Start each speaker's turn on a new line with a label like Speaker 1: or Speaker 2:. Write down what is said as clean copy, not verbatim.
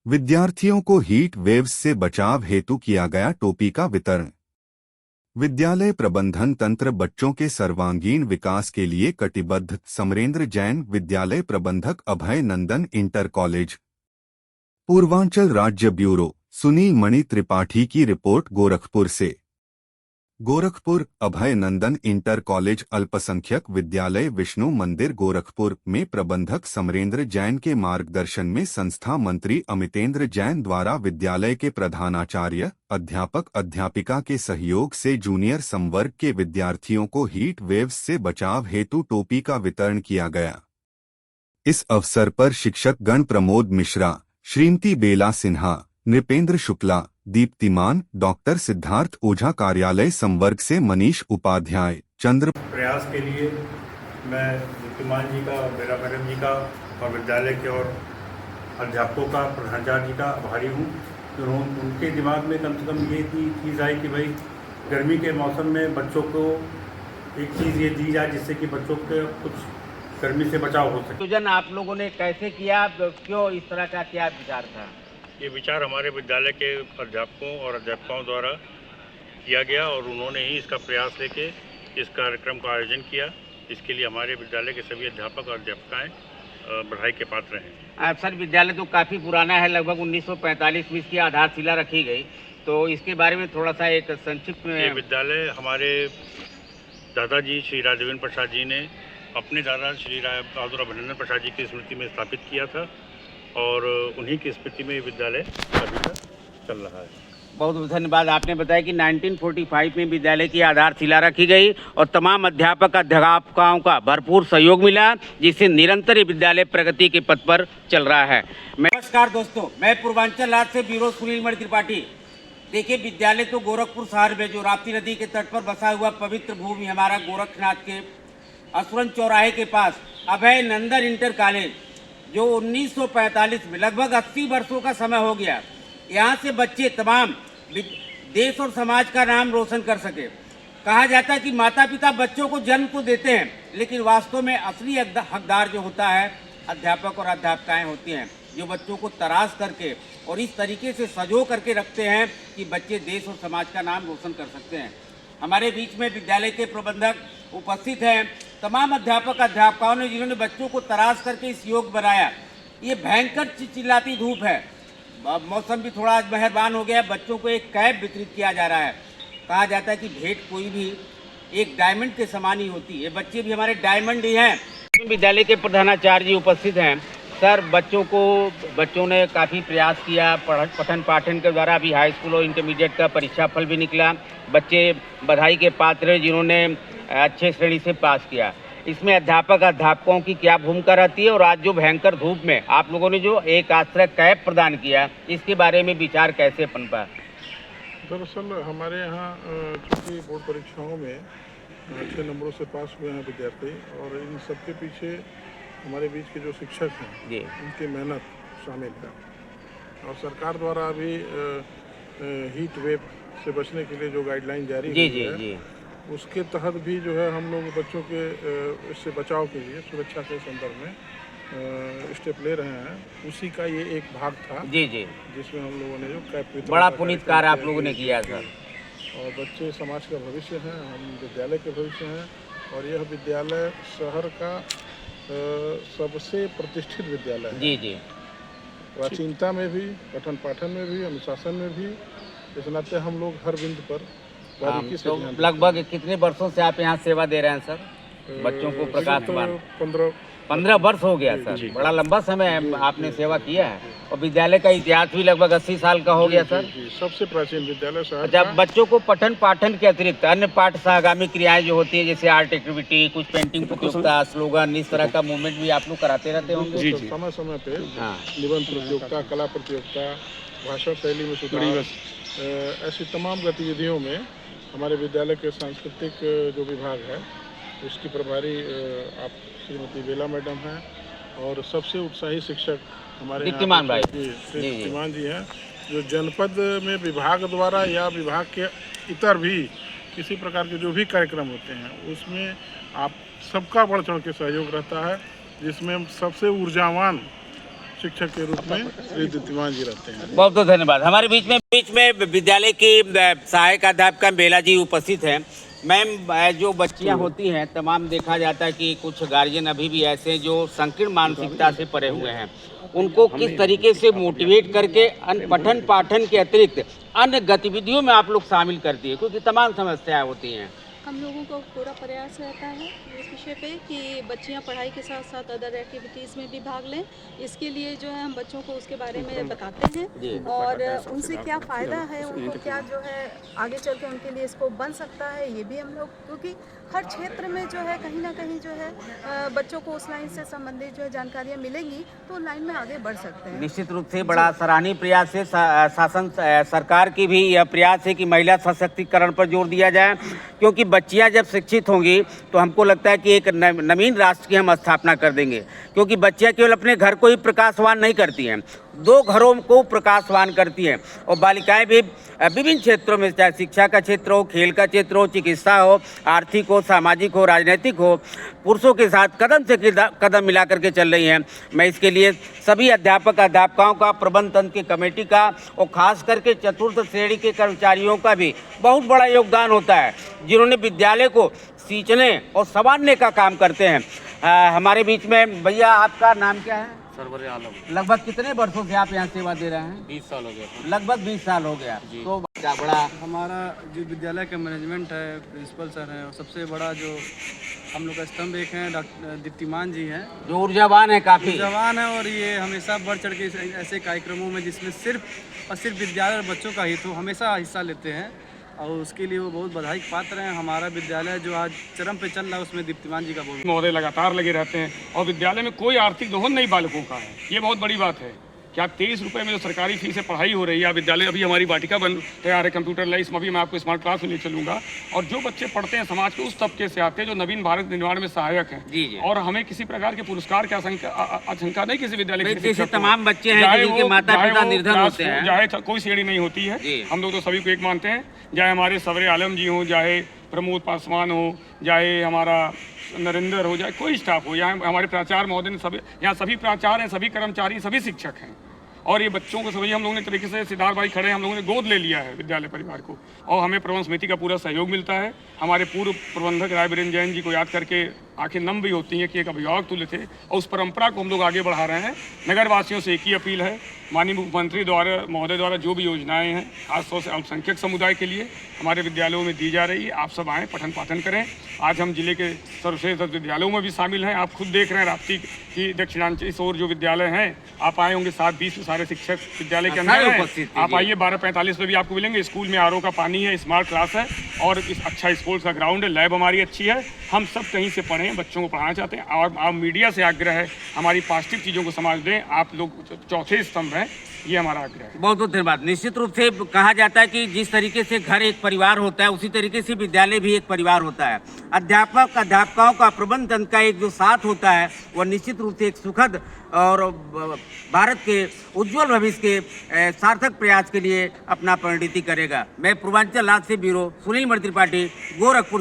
Speaker 1: विद्यार्थियों को heat waves से बचाव हेतु किया गया टोपी का वितरण। विद्यालय प्रबंधन तंत्र बच्चों के सर्वांगीण विकास के लिए कटिबद्ध। समरेंद्र जैन विद्यालय प्रबंधक अभय नंदन इंटर कॉलेज। पूर्वांचल राज्य ब्यूरो सुनील मणि त्रिपाठी की रिपोर्ट गोरखपुर से। गोरखपुर अभय नंदन इंटर कॉलेज अल्पसंख्यक विद्यालय विष्णु मंदिर गोरखपुर में प्रबंधक समरेंद्र जैन के मार्गदर्शन में संस्था मंत्री अमितेंद्र जैन द्वारा विद्यालय के प्रधानाचार्य अध्यापक अध्यापिका के सहयोग से जूनियर संवर्ग के विद्यार्थियों को हीट वेव्स से बचाव हेतु टोपी का वितरण किया गया। इस अवसर पर शिक्षक गण प्रमोद मिश्रा, श्रीमती बेला सिन्हा, नृपेंद्र शुक्ला, दीप्तिमान, डॉक्टर सिद्धार्थ ओझा, कार्यालय संवर्ग से मनीष उपाध्याय, चंद्र।
Speaker 2: प्रयास के लिए मैं दीप्तिमान जी का, बेला मैडम जी का और विद्यालय के और अध्यापकों का, प्रधानाचार्य जी का आभारी हूँ। उनके दिमाग में कम से कम ये चीज़ आई कि भाई गर्मी के मौसम में बच्चों को एक चीज़ ये दी जाए जिससे कि बच्चों के कुछ गर्मी से बचाव हो सके।
Speaker 3: आयोजन आप लोगों ने कैसे किया, क्यों इस तरह का क्या विचार था?
Speaker 2: ये विचार हमारे विद्यालय के अध्यापकों और अध्यापिकाओं द्वारा किया गया और उन्होंने ही इसका प्रयास लेके इस कार्यक्रम का आयोजन किया। इसके लिए हमारे विद्यालय के सभी अध्यापक और अध्यापिकाएं बधाई के पात्र हैं।
Speaker 3: सर, विद्यालय तो काफ़ी पुराना है, लगभग 1945 में इसकी आधारशिला रखी गई, तो इसके बारे में थोड़ा सा एक संक्षिप्त में।
Speaker 2: ये विद्यालय हमारे दादाजी श्री राजेंद्र प्रसाद जी ने अपने दादा श्री बहादुर अभिनंदन प्रसाद जी की स्मृति में स्थापित किया था और उन्हीं की स्मृति में ये विद्यालय अभी तक चल रहा है।
Speaker 3: बहुत बहुत धन्यवाद। आपने बताया कि 1945 में विद्यालय की आधारशिला रखी गई और तमाम अध्यापक अध्यापिकाओं का भरपूर सहयोग मिला, जिससे निरंतर ये विद्यालय प्रगति के पथ पर चल रहा है। नमस्कार दोस्तों, मैं पूर्वांचल राज्य से ब्यूरो सुनील मणि त्रिपाठी। देखिए, विद्यालय तो गोरखपुर शहर में जो राप्ती नदी के तट पर बसा हुआ पवित्र भूमि हमारा गोरखनाथ के असुरन चौराहे के पास अभय नंदन इंटर कॉलेज, जो 1945 में लगभग 80 वर्षों का समय हो गया, यहाँ से बच्चे तमाम देश और समाज का नाम रोशन कर सके। कहा जाता है कि माता पिता बच्चों को जन्म तो देते हैं, लेकिन वास्तव में असली हकदार जो होता है अध्यापक और अध्यापिकाएं होती हैं, जो बच्चों को तराश करके और इस तरीके से सजो करके रखते हैं कि बच्चे देश और समाज का नाम रोशन कर सकते हैं। हमारे बीच में विद्यालय के प्रबंधक उपस्थित हैं, तमाम अध्यापक अध्यापिकाओं ने जिन्होंने बच्चों को तराश करके इस योग बनाया। ये भयंकर चिल्लाती धूप है, मौसम भी थोड़ा आज मेहरबान हो गया, बच्चों को एक कैप वितरित किया जा रहा है। कहा जाता है कि भेंट कोई भी एक डायमंड के समान ही होती है, बच्चे भी हमारे डायमंड ही हैं। विद्यालय के प्रधानाचार्य जी उपस्थित हैं। सर, बच्चों ने काफ़ी प्रयास किया, पठन पाठन के द्वारा अभी हाई स्कूल और इंटरमीडिएट का परीक्षा फल भी निकला। बच्चे बधाई के पात्र हैं जिन्होंने अच्छे श्रेणी से पास किया। इसमें अध्यापक अध्यापकों की क्या भूमिका रहती है और आज जो भयंकर धूप में आप लोगों ने जो एक आश्रय कैप प्रदान किया, इसके बारे में विचार कैसे पनपा?
Speaker 4: दरअसल हमारे यहाँ चूँकि बोर्ड परीक्षाओं में अच्छे नंबरों से पास हुए हैं विद्यार्थी, और इन सबके पीछे हमारे बीच के जो शिक्षक हैं उनकी मेहनत शामिल है। और सरकार द्वारा अभी हीट वेव से बचने के लिए जो गाइडलाइन जारी हुई है, उसके तहत भी जो है हम लोग बच्चों के इससे बचाव के लिए सुरक्षा के संदर्भ में स्टेप ले रहे हैं। उसी का ये एक भाग था जिसमें हम लोगों ने जो कैप
Speaker 3: बड़ा पुनीत कार्य आप लोगों ने किया था।
Speaker 4: और बच्चे समाज का भविष्य हैं, हम विद्यालय के भविष्य हैं, और यह विद्यालय शहर का सबसे प्रतिष्ठित विद्यालय है। प्राचीनता में भी, पठन पाठन में भी, अनुशासन में भी। इस नाते हम लोग हर बिंदु पर बारीकी से ध्यान देते हैं।
Speaker 3: लगभग कितने वर्षों से आप यहाँ सेवा दे रहे हैं सर बच्चों को? प्रकाशमान 15 वर्ष हो गया सर, बड़ा लंबा समय आपने सेवा किया है। और विद्यालय का इतिहास भी लगभग 80 साल का हो गया सर।
Speaker 4: सबसे प्राचीन विद्यालय शहर।
Speaker 3: अच्छा, बच्चों को पठन पाठन के अतिरिक्त अन्य पाठ सहगामी क्रियाएं जो होती है, जैसे आर्ट एक्टिविटी, कुछ पेंटिंग प्रतियोगिता, स्लोगन, इस तरह का मूवमेंट भी आप लोग कराते रहते होंगे?
Speaker 4: समय समय पे निबंध प्रतियोगिता, कला प्रतियोगिता, भाषा शैली में सुधार, ऐसी तमाम गतिविधियों में हमारे विद्यालय के सांस्कृतिक जो विभाग है उसकी प्रभारी आप श्रीमती बेला मैडम हैं, और सबसे उत्साही शिक्षक हमारे
Speaker 3: दीप्तिमान भाई
Speaker 4: दीप्तिमान जी हैं, जो जनपद में विभाग द्वारा या विभाग के इतर भी किसी प्रकार के जो भी कार्यक्रम होते हैं उसमें आप सबका बढ़ चढ़ के सहयोग रहता है, जिसमें सबसे ऊर्जावान शिक्षक के रूप में श्री दीप्तिमान जी रहते हैं।
Speaker 3: बहुत बहुत धन्यवाद। हमारे बीच में विद्यालय की सहायक अध्यापिका बेला जी उपस्थित हैं। मैम, जो बच्चियां होती हैं तमाम देखा जाता है कि कुछ गार्जियन अभी भी ऐसे जो संकीर्ण मानसिकता से परे हुए हैं, उनको किस तरीके से मोटिवेट करके पठन पाठन के अतिरिक्त अन्य गतिविधियों में आप लोग शामिल करती है, क्योंकि तमाम समस्याएं होती हैं।
Speaker 5: हम लोगों का पूरा प्रयास रहता है इस विषय पे कि बच्चियां पढ़ाई के साथ साथ अदर एक्टिविटीज़ में भी भाग लें। इसके लिए जो है हम बच्चों को उसके बारे में बताते हैं और उनसे क्या फ़ायदा है, उनको क्या जो है आगे चल के उनके लिए स्कोप बन सकता है, ये भी हम लोग, क्योंकि हर क्षेत्र में जो है कहीं ना कहीं जो है बच्चों को उस लाइन से संबंधित जो है जानकारियाँ मिलेंगी तो लाइन में आगे बढ़ सकते हैं।
Speaker 3: निश्चित रूप से बड़ा सराहनीय प्रयास है। शासन सरकार की भी यह प्रयास है कि महिला सशक्तिकरण पर जोर दिया जाए, क्योंकि बच्चियां जब शिक्षित होंगी तो हमको लगता है कि एक नवीन राष्ट्र की हम स्थापना कर देंगे, क्योंकि बच्चियां केवल अपने घर को ही प्रकाशवान नहीं करती हैं, 2 घरों को प्रकाशवान करती हैं। और बालिकाएं भी विभिन्न क्षेत्रों में, चाहे शिक्षा का क्षेत्र हो, खेल का क्षेत्र हो, चिकित्सा हो, आर्थिक हो, सामाजिक हो, राजनीतिक हो, पुरुषों के साथ कदम से कदम मिला करके चल रही हैं। मैं इसके लिए सभी अध्यापकों का, प्रबंध तंत्र की कमेटी का और खास करके चतुर्थ श्रेणी के कर्मचारियों का भी बहुत बड़ा योगदान होता है, जिन्होंने विद्यालय को सींचने और संवारने का काम करते हैं। हमारे बीच में भैया, आपका नाम क्या है?
Speaker 6: सरवर आलम।
Speaker 3: लगभग कितने वर्षों से आप यहाँ सेवा दे रहे हैं?
Speaker 6: 20 साल हो गया।
Speaker 3: लगभग 20 साल हो गया। तो बड़ा
Speaker 6: हमारा जो विद्यालय का मैनेजमेंट है, प्रिंसिपल सर हैं, और सबसे बड़ा जो हम लोग का स्तंभ एक हैं डॉक्टर दीप्तिमान जी हैं,
Speaker 3: जो ऊर्जावान है, काफ़ी
Speaker 6: जवान है, और ये हमेशा बढ़ चढ़ के ऐसे कार्यक्रमों में जिसमें सिर्फ और सिर्फ विद्यालय और बच्चों का हित हो, हमेशा हिस्सा लेते हैं, और उसके लिए वो बहुत बधाई के पात्र हैं। हमारा विद्यालय जो आज चरम पे चल रहा है उसमें दीप्तिमान जी का बहुत
Speaker 7: महोदय लगातार लगे रहते हैं, और विद्यालय में कोई आर्थिक दोहन नहीं बालकों का है। ये बहुत बड़ी बात है कि आप 23 रुपये में जो सरकारी फीस से पढ़ाई हो रही है, विद्यालय अभी हमारी वाटिका बन तैयार है, कंप्यूटर लैब, इसमें भी मैं आपको स्मार्ट क्लास में ले चलूँगा। और जो बच्चे पढ़ते हैं समाज के उस तबके से आते हैं जो नवीन भारत निर्माण में सहायक हैं, और हमें किसी प्रकार के पुरस्कार की आशंका नहीं किसी विद्यालय के
Speaker 3: तमाम बच्चे हैं जिनके माता पिता निर्धन होते हैं,
Speaker 7: चाहे कोई श्रेणी नहीं होती है, हम लोग तो सभी को एक मानते हैं। चाहे हमारे सवरे आलम जी हों, चाहे प्रमोद पासवान हो, चाहे हमारा नरेंद्र हो, चाहे कोई स्टाफ हो, यहाँ हमारे प्राचार्य महोदय, सभी यहाँ सभी प्राचार्य हैं, सभी कर्मचारी, सभी शिक्षक हैं, और ये बच्चों को सभी हम लोगों ने तरीके से, सिद्धार्थ भाई खड़े हैं, हम लोगों ने गोद ले लिया है विद्यालय परिवार को, और हमें प्रबंध समिति का पूरा सहयोग मिलता है। हमारे पूर्व प्रबंधक राय बीरेंद्र जैन जी को याद करके आंखें नम भी होती हैं कि एक अभिभावक तुल्य थे, और उस परंपरा को हम लोग आगे बढ़ा रहे हैं। नगर वासियों से एक ही अपील है, माननीय मुख्यमंत्री महोदय द्वारा जो भी योजनाएं हैं खासतौर से अल्पसंख्यक समुदाय के लिए हमारे विद्यालयों में दी जा रही है, आप सब आएँ, पठन पाठन करें। आज हम जिले के सर्वश्रेष्ठ विद्यालयों में भी शामिल हैं। आप खुद देख रहे हैं राप्ती की दक्षिणांचल इस ओर जो विद्यालय हैं, आप आए होंगे 7:20 सारे शिक्षक विद्यालय के अंदर हैं। आप आइए, 12:45 पे भी आपको मिलेंगे। स्कूल में RO का पानी है, स्मार्ट क्लास है, और इस अच्छा स्पोर्ट्स का ग्राउंड है, लैब हमारी अच्छी है। हम सब कहीं से पढ़ें, बच्चों को पढ़ाना चाहते हैं, और आप मीडिया से आग्रह है हमारी पॉजिटिव चीज़ों को समाज दें। आप लोग चौथे स्तंभ हैं, ये हमारा आग्रह है।
Speaker 3: बहुत बहुत धन्यवाद। निश्चित रूप से कहा जाता है कि जिस तरीके से घर एक परिवार होता है, उसी तरीके से विद्यालय भी एक परिवार होता है। अध्यापकों का, प्रबंध तंत्र का एक जो साथ होता है, वह निश्चित रूप से एक सुखद और भारत के उज्जवल भविष्य के सार्थक प्रयास के लिए अपना परिणति करेगा। मैं पूर्वांचल राज्य से ब्यूरो सुनील मणि त्रिपाठी, गोरखपुर।